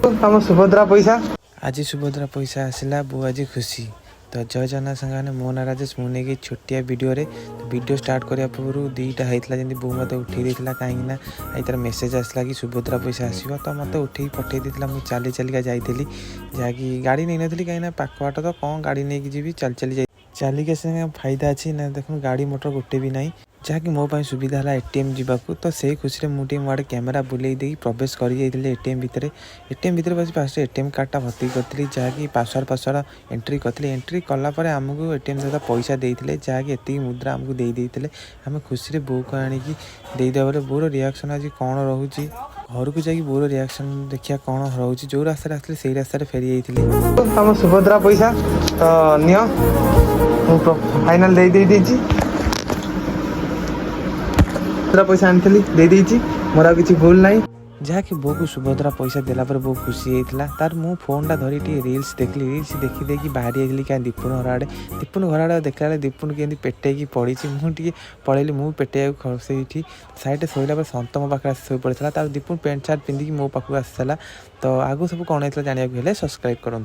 तुम सुभद्रा पैसा आज सुभद्रा पैसा आसला बो आज खुशी तो जय जगन्नाथ संगे मो ना राजेश मुझे छोटिया वीडियो तो वीडियो स्टार्ट करने पूर्व दुईटा होता जमी बो मत उठे देता कहीं तार मेसेज आसला कि सुभद्रा पैसा आसो तो मत उठे पठे देता मुझे चली चलिका जाइली जहाँकि गाड़ी नहीं नी कहीं पाख बाट तो कौन गाड़ी नहीं जी चली चली चलिका से फायदा अच्छी ना देख गाड़ी मोटर गोटे भी ना जहाँकि मो सुविधा है एटीएम जावाक तो से खुशी में मुझे मोड़े कैमेरा बुले प्रवेश कर एटीएम भितर बस फास्ट एटीएम कार्डटा भर्ती करी जहाँकि पासवर्ड एंट्री करी एंट्री कलापर आमको एटीएम सहित पैसा देते जहाँकि एति मुद्रा आमको देते आम खुशी बो को आणिकी देदेव बोर रिएक्शन आज कौन रोचे घर को जाकि बोर रिएक्शन देखिया कौन रोचे जो रास्ता आसते से रास्तार फेरी जाइए तुम सुभद्रा पैसा तो नियो फाइनाल दे पैसा आनी दे मोर किसी भूल ना जहाँकि बो को सुभद्रा पैसा देला पर बो खुशी होता तार मु फोनटा धरी रील्स देखली रील्स देखी देखी बाहरी आइली क्या दीपुन घर आड़े दीपुन घर आड़े देखला दीपुन के पेटे पड़ी मुझे पड़ेली मुझे पेटे खसई साइड शोला सत मो पाखे शो पड़ा तार दीपुन पेंट सार्ट पिंधिकी मो पाक आसाला तो आगु सब कौन होता जानवाक सब्सक्राइब करूँ।